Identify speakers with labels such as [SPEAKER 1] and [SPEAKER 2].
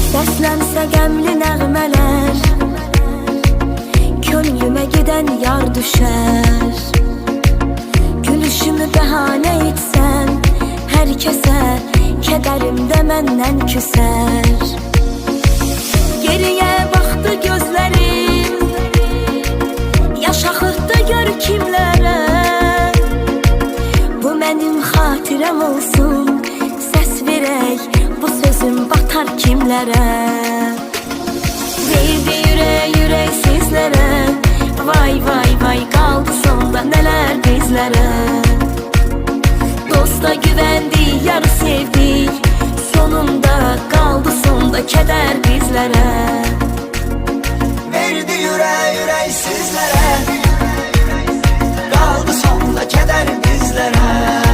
[SPEAKER 1] Səslənsə qəmli nəğmələr, könlümə gedən yar düşər. Gülüşümü bəhanə etsən, hər kəsə kədərimdə məndən küsər. Geriyə baxdı gözlərim, yaş axıtdı gör kimlərə. Bu mənim xatirəm olsun, səs verək, bu sözüm batar kimlərə. Verdi ürək sizlərə, vay vay vay, qaldı sonda nələr bizlərə. Dosta güvəndik, yarı sevdik, sonunda qaldı sonda kədər bizlərə.
[SPEAKER 2] Verdi ürək sizlərə, qaldı sonda kədər bizlərə.